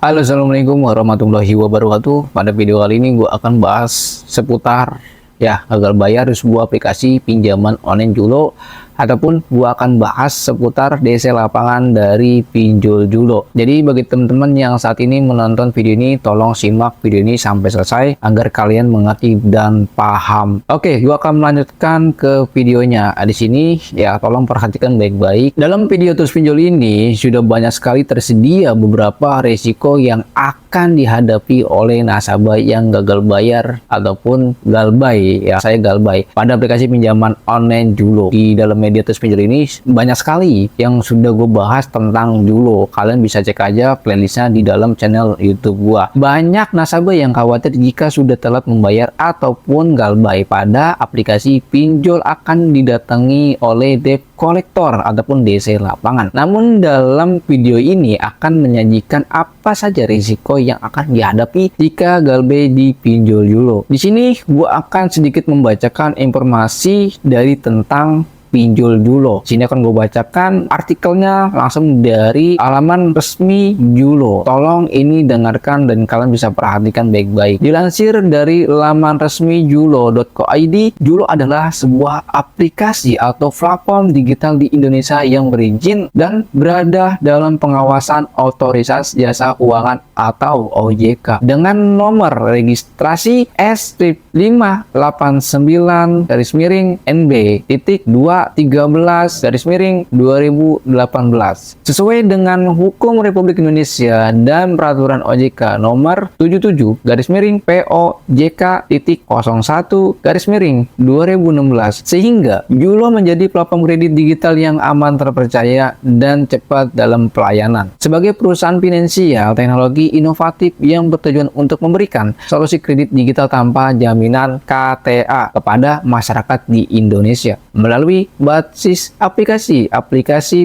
Halo, assalamualaikum warahmatullahi wabarakatuh. Pada video kali ini gue akan bahas seputar gagal bayar di sebuah aplikasi pinjaman online Julo, ataupun gua akan bahas seputar DC lapangan dari Pinjol Julo. Jadi bagi teman-teman yang saat ini menonton video ini, tolong simak video ini sampai selesai agar kalian mengerti dan paham. Oke, gua akan melanjutkan ke videonya. Di sini tolong perhatikan baik-baik. Dalam video terus pinjol ini sudah banyak sekali tersedia beberapa resiko yang akan dihadapi oleh nasabah yang gagal bayar ataupun galbay. Saya galbay pada aplikasi pinjaman online Julo. Di dalam media terus pinjol ini banyak sekali yang sudah gue bahas tentang Julo. Kalian bisa cek aja playlistnya di dalam channel YouTube gua. Banyak nasabah yang khawatir jika sudah telat membayar ataupun galbay pada aplikasi pinjol akan didatangi oleh debt collector ataupun DC lapangan. Namun dalam video ini akan menyajikan apa saja risiko yang akan dihadapi jika galbay di Pinjol Julo. Di sini gua akan sedikit membacakan informasi dari tentang Pinjol Julo. Sini akan gue bacakan artikelnya langsung dari halaman resmi Julo. Tolong ini dengarkan dan kalian bisa perhatikan baik-baik. Dilansir dari laman resmi julo.co.id, Julo adalah sebuah aplikasi atau platform digital di Indonesia yang berizin dan berada dalam pengawasan Otoritas Jasa Keuangan atau OJK dengan nomor registrasi S589-NB.213-2018 sesuai dengan Hukum Republik Indonesia dan Peraturan OJK nomor 77-POJK.01-2016 sehingga Julo menjadi platform kredit digital yang aman, terpercaya, dan cepat dalam pelayanan. Sebagai perusahaan finansial teknologi inovatif yang bertujuan untuk memberikan solusi kredit digital tanpa jaminan KTA kepada masyarakat di Indonesia melalui basis aplikasi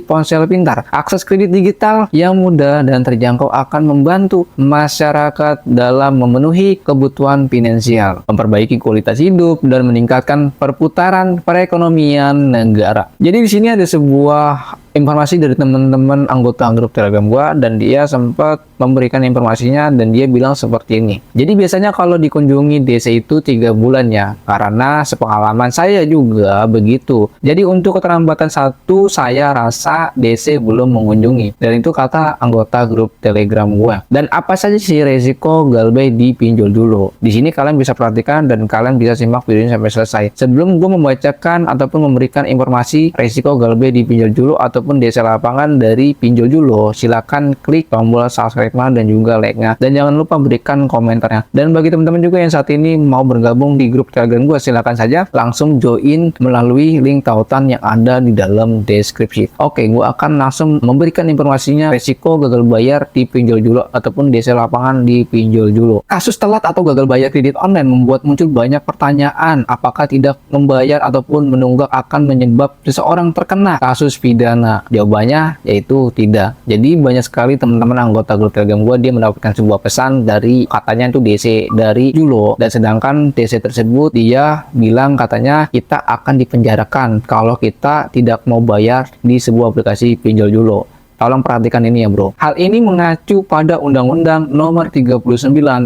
ponsel pintar. Akses kredit digital yang mudah dan terjangkau akan membantu masyarakat dalam memenuhi kebutuhan finansial, memperbaiki kualitas hidup, dan meningkatkan perputaran perekonomian negara. Jadi di sini ada sebuah informasi dari teman-teman anggota grup Telegram gua, dan dia sempat memberikan informasinya dan dia bilang seperti ini. Jadi biasanya kalau dikunjungi DC itu 3 bulan ya, karena sepengalaman saya juga begitu. Jadi untuk keterlambatan satu, saya rasa DC belum mengunjungi, dan itu kata anggota grup Telegram gua. Dan apa saja sih resiko galbay di Pinjol Julo? Di sini kalian bisa perhatikan dan kalian bisa simak videonya sampai selesai. Sebelum gua membacakan ataupun memberikan informasi resiko galbay di Pinjol Julo ataupun DC lapangan dari Pinjol Julo, silakan klik tombol subscribe dan juga like-nya, dan jangan lupa berikan komentarnya. Dan bagi teman-teman juga yang saat ini mau bergabung di grup Telegram gue, silakan saja langsung join melalui link tautan yang ada di dalam deskripsi. Oke, gue akan langsung memberikan informasinya resiko gagal bayar di Pinjol Julo ataupun DC lapangan di Pinjol Julo. Kasus telat atau gagal bayar kredit online membuat muncul banyak pertanyaan. Apakah tidak membayar ataupun menunggak akan menyebab seseorang terkena kasus pidana? Jawabannya yaitu tidak. Jadi banyak sekali teman-teman anggota grup Telegram gue, dia mendapatkan sebuah pesan dari katanya itu DC dari Julo, dan sedangkan DC tersebut dia bilang katanya kita akan dipenjarakan kalau kita tidak mau bayar di sebuah aplikasi Pinjol Julo. Tolong perhatikan ini ya bro. Hal ini mengacu pada Undang-Undang Nomor 39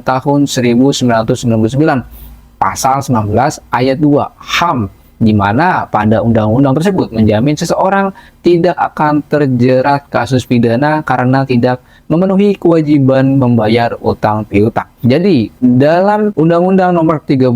Tahun 1999 Pasal 19 Ayat 2 HAM, di mana pada undang-undang tersebut menjamin seseorang tidak akan terjerat kasus pidana karena tidak memenuhi kewajiban membayar utang piutang. Jadi dalam Undang-Undang Nomor 39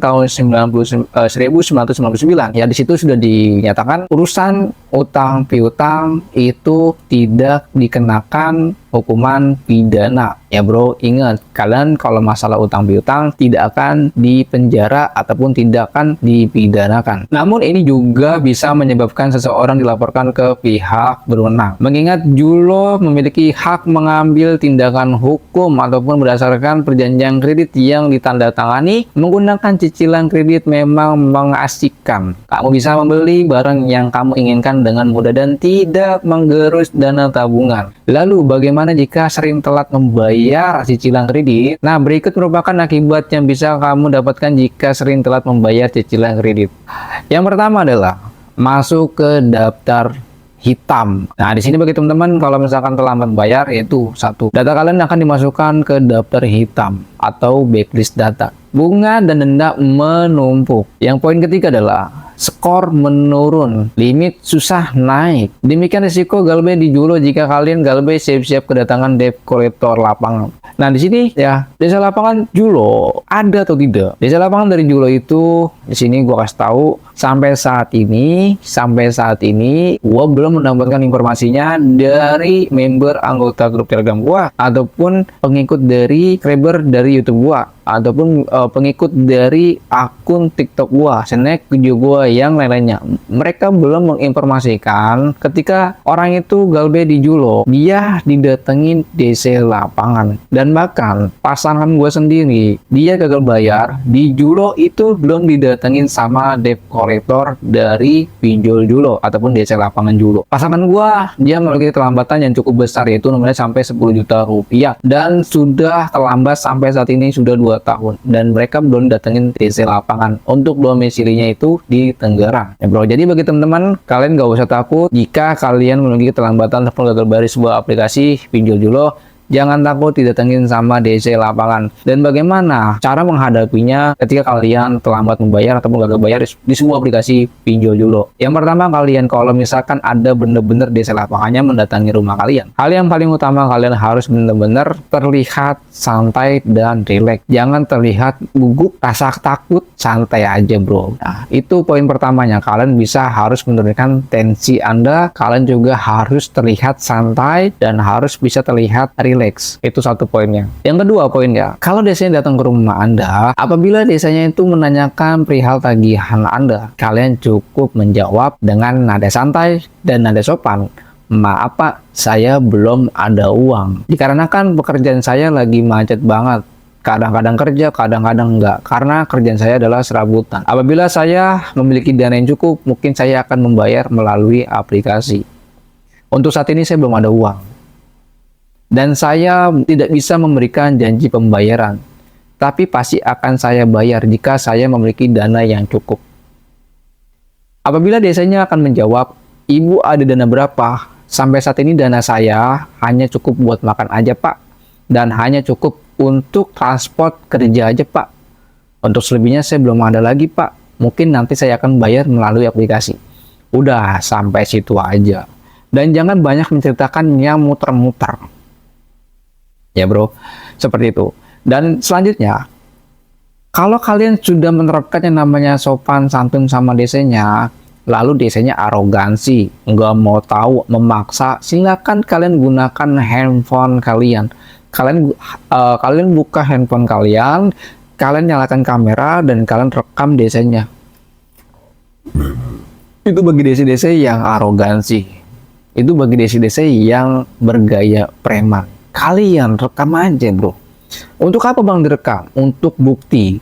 Tahun 1999 di situ sudah dinyatakan urusan utang piutang itu tidak dikenakan hukuman pidana. Ya bro, ingat, kalian kalau masalah utang piutang tidak akan dipenjara ataupun tidak akan dipidanakan. Namun ini juga bisa menyebabkan seseorang dilaporkan ke pihak berwenang. Mengingat Julo memiliki hak mengambil tindakan hukum ataupun berdasarkan perjanjian kredit yang ditandatangani menggunakan cicilan kredit memang mengasihkan. Kamu bisa membeli barang yang kamu inginkan dengan mudah dan tidak menggerus dana tabungan. Lalu bagaimana jika sering telat membayar cicilan kredit? Nah, berikut merupakan akibat yang bisa kamu dapatkan jika sering telat membayar cicilan kredit. Yang pertama adalah masuk ke daftar hitam. Nah, di sini bagi teman-teman kalau misalkan terlambat bayar, yaitu satu, data kalian akan dimasukkan ke daftar hitam atau blacklist data. Bunga dan denda menumpuk. Yang poin ketiga adalah skor menurun, limit susah naik. Demikian risiko galbay di Julo jika kalian galbay siap-siap kedatangan debt collector lapangan. Nah, di sini ya, desa lapangan Julo ada atau tidak? Desa lapangan dari Julo itu di sini gua kasih tahu sampai saat ini gua belum mendapatkan informasinya dari member anggota grup Telegram gua ataupun pengikut dari subscriber dari YouTube gua ataupun pengikut dari akun TikTok gua, snack video gua yang lain-lainnya. Mereka belum menginformasikan ketika orang itu galbay di Julo, dia didatengin DC lapangan. Dan bahkan pasangan gua sendiri, dia gagal bayar di Julo itu belum didatengin sama debt collector dari pinjol Julo ataupun DC lapangan Julo. Pasangan gua dia memiliki kelambatan yang cukup besar, yaitu namanya sampai 10 juta rupiah dan sudah terlambat sampai saat ini sudah 2 tahun dan mereka belum datengin DC lapangan untuk domisilinya itu di Tangerang ya bro. Jadi bagi teman-teman, kalian gak usah takut jika kalian memiliki keterlambatan ataupun gagal bayar sebuah aplikasi pinjol Julo. Jangan takut didatengin sama DC lapangan. Dan bagaimana cara menghadapinya ketika kalian terlambat membayar ataupun gagal bayar di sebuah aplikasi pinjol Julo? Yang pertama, kalian kalau misalkan ada bener-bener DC lapangannya mendatangi rumah kalian, hal yang paling utama kalian harus bener-bener terlihat santai dan rileks. Jangan terlihat gugup, rasa takut, santai aja bro. Nah, itu poin pertamanya. Kalian bisa harus menurunkan tensi Anda. Kalian juga harus terlihat santai dan harus bisa terlihat rileks. Itu satu poinnya. Yang kedua poinnya, kalau desanya datang ke rumah Anda, apabila desanya itu menanyakan perihal tagihan Anda, kalian cukup menjawab dengan nada santai dan nada sopan. Maaf pak, saya belum ada uang. Dikarenakan pekerjaan saya lagi macet banget. Kadang-kadang kerja, kadang-kadang enggak. Karena kerjaan saya adalah serabutan. Apabila saya memiliki dana yang cukup, mungkin saya akan membayar melalui aplikasi. Untuk saat ini saya belum ada uang. Dan saya tidak bisa memberikan janji pembayaran, tapi pasti akan saya bayar jika saya memiliki dana yang cukup. Apabila desanya akan menjawab, ibu ada dana berapa? Sampai saat ini dana saya hanya cukup buat makan aja pak, dan hanya cukup untuk transport kerja aja pak. Untuk selebihnya saya belum ada lagi pak, mungkin nanti saya akan bayar melalui aplikasi. Udah sampai situ aja. Dan jangan banyak menceritakan yang muter-muter. Ya bro, seperti itu. Dan selanjutnya, kalau kalian sudah menerapkan yang namanya sopan santun sama DC-nya, lalu DC-nya arogansi, nggak mau tahu, memaksa, silakan kalian gunakan handphone kalian. Kalian buka handphone kalian nyalakan kamera dan kalian rekam DC-nya. Itu bagi DC-DC yang arogansi. Itu bagi DC-DC yang bergaya preman. Kalian rekam aja bro. Untuk apa bang direkam? Untuk bukti.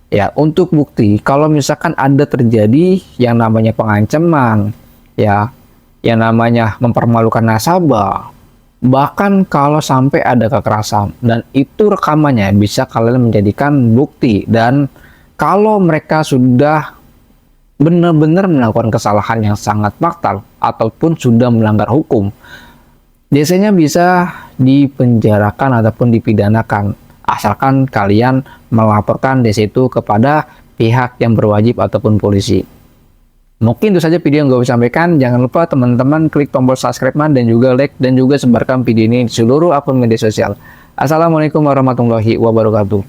Ya, untuk bukti kalau misalkan ada terjadi yang namanya pengancaman, ya, yang namanya mempermalukan nasabah, bahkan kalau sampai ada kekerasan, dan itu rekamannya bisa kalian menjadikan bukti. Dan kalau mereka sudah benar-benar melakukan kesalahan yang sangat fatal ataupun sudah melanggar hukum, DC-nya bisa dipenjarakan ataupun dipidanakan asalkan kalian melaporkan DC itu kepada pihak yang berwajib ataupun polisi. Mungkin itu saja video yang gue bisa sampaikan. Jangan lupa teman-teman klik tombol subscribe dan juga like dan juga sebarkan video ini di seluruh akun media sosial. Assalamualaikum warahmatullahi wabarakatuh.